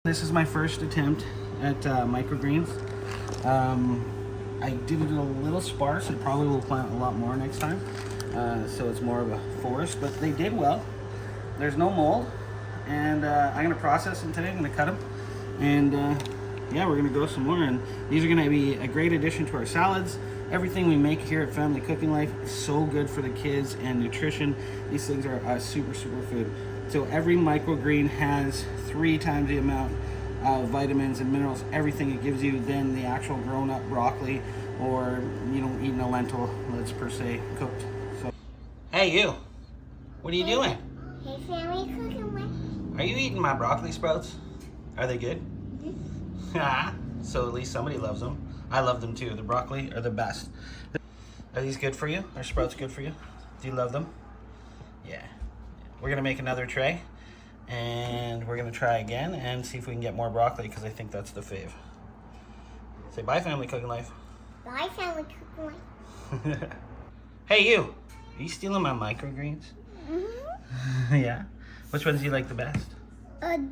This is my first attempt at microgreens. I did it a little sparse. I probably will plant a lot more next time. So it's more of a forest, but they did well. There's no mold. And I'm gonna process them today. I'm gonna cut them. And yeah, we're gonna grow some more. And these are gonna be a great addition to our salads. Everything we make here at Family Cooking Life is so good for the kids and nutrition. These things are a super food. So every microgreen has 3 times the amount of vitamins and minerals, everything it gives you, than the actual grown-up broccoli or, you know, eating a lentil that's per se cooked. So, hey you, what are you doing? Hey, Family Cooking Life. Are you eating my broccoli sprouts? Are they good? Yeah. So at least somebody loves them. I love them too. The broccoli are the best. Are these good for you? Are sprouts good for you? Do you love them? Yeah. We're gonna make another tray and we're gonna try again and see if we can get more broccoli, because I think that's the fave. Say bye, Family Cooking Life. Bye, Family Cooking Life. Hey you, are you stealing my microgreens? Yeah? Which ones do you like the best?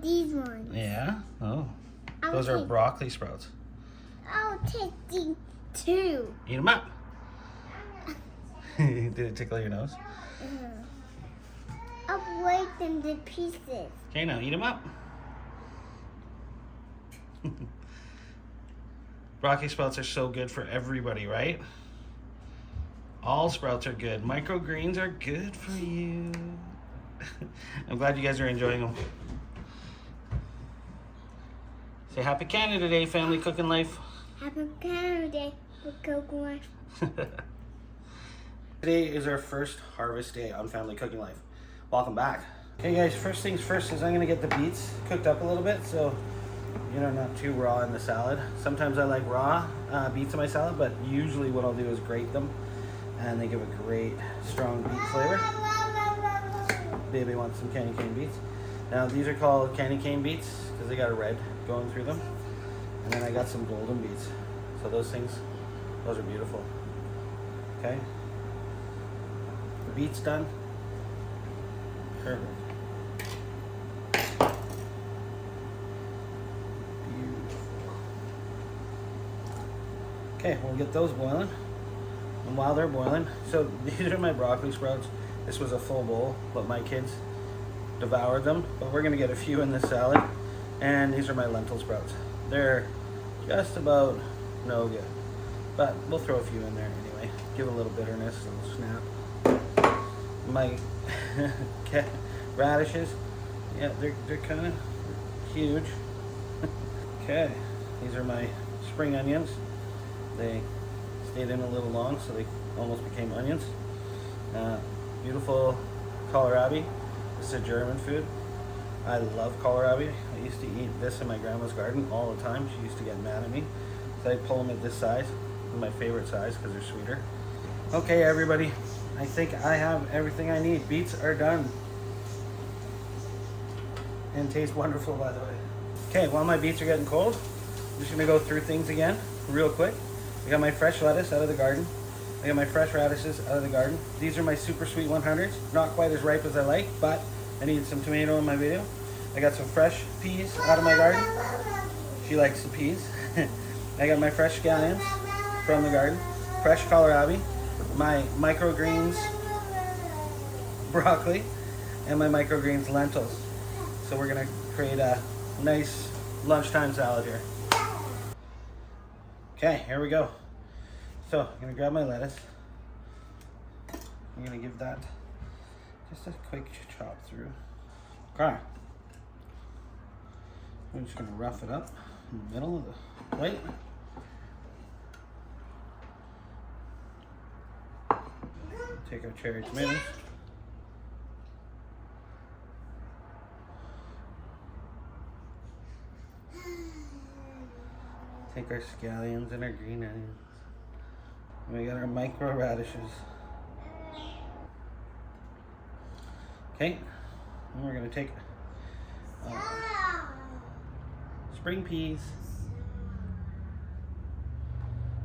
These ones. Yeah? Oh. Those are broccoli sprouts. I'll take these too. Eat them up. Did it tickle your nose? I'll break them to pieces. Okay, now eat them up. Broccoli sprouts are so good for everybody, right? All sprouts are good. Microgreens are good for you. I'm glad you guys are enjoying them. Say Happy Canada Day, Family Cooking Life. Happy Canada Day for Cooking Life. Today is our first harvest day on Family Cooking Life. Welcome back. Okay guys, first things first is I'm gonna get the beets cooked up a little bit, so you know, not too raw in the salad. Sometimes I like raw beets in my salad, but usually what I'll do is grate them, and they give a great strong beet flavor. Baby wants some candy cane beets. Now these are called candy cane beets because they got a red going through them. And then I got some golden beets. So those are beautiful. Okay. The beets done. Perfect. Beautiful. Okay, we'll get those boiling. And while they're boiling, so these are my broccoli sprouts. This was a full bowl, but my kids devoured them. But we're gonna get a few in this salad. And these are my lentil sprouts. They're just about no good, but we'll throw a few in there anyway. Give a little bitterness, a little snap. My radishes, yeah, they're kind of huge. Okay, these are my spring onions. They stayed in a little long, so they almost became onions. Beautiful kohlrabi. This is a German food. I love kohlrabi. I used to eat this in my grandma's garden all the time. She used to get mad at me. So I'd pull them at this size. They're my favorite size because they're sweeter. Okay, everybody. I think I have everything I need. Beets are done. And taste wonderful, by the way. Okay, while my beets are getting cold, I'm just gonna go through things again real quick. I got my fresh lettuce out of the garden. I got my fresh radishes out of the garden. These are my super sweet 100s. Not quite as ripe as I like, but I need some tomato in my video. I got some fresh peas out of my garden. She likes the peas. I got my fresh scallions from the garden. Fresh kohlrabi. My microgreens broccoli. And my microgreens lentils. So we're gonna create a nice lunchtime salad here. Okay, here we go. So I'm gonna grab my lettuce. I'm gonna give that just a quick chop through. Okay. I'm just gonna rough it up in the middle of the plate. Take our cherry tomatoes. Take our scallions and our green onions. And we got our micro radishes. Okay, and we're gonna take spring peas.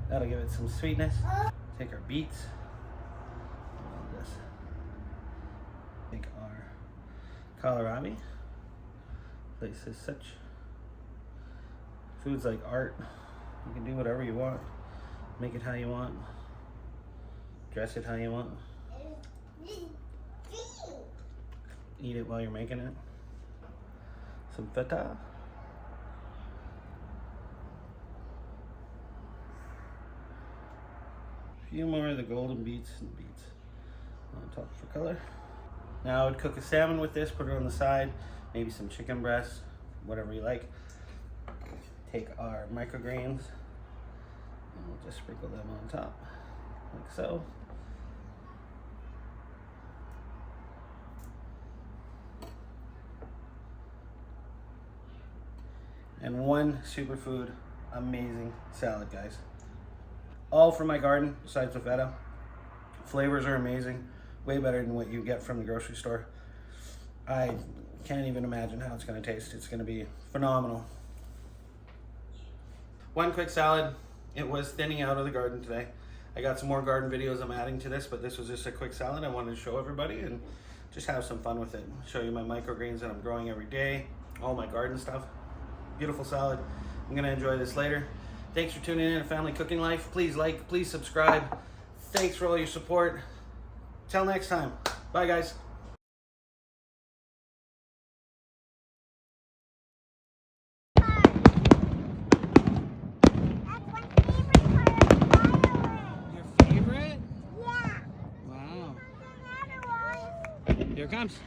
That'll give it some sweetness. Take our beets. This. Take our kohlrabi. Place as such. Food's like art. You can do whatever you want. Make it how you want. Dress it how you want. Eat it while you're making it. Some feta. A few more of the golden beets and beets on top for color. Now I would cook a salmon with this, put it on the side, maybe some chicken breasts, whatever you like. Take our microgreens and we'll just sprinkle them on top, like so. And one superfood amazing salad, guys. All from my garden, besides the feta. Flavors are amazing, way better than what you get from the grocery store. I can't even imagine how it's gonna taste. It's gonna be phenomenal. One quick salad. It was thinning out of the garden today. I got some more garden videos I'm adding to this, but this was just a quick salad I wanted to show everybody and just have some fun with it. Show you my microgreens that I'm growing every day, all my garden stuff. Beautiful salad. I'm gonna enjoy this later. Thanks for tuning in to Family Cooking Life. Please like, please subscribe. Thanks for all your support. Till next time. Bye, guys. That's my favorite part of fireworks. Your favorite? Yeah. Wow. Another one. Here it comes.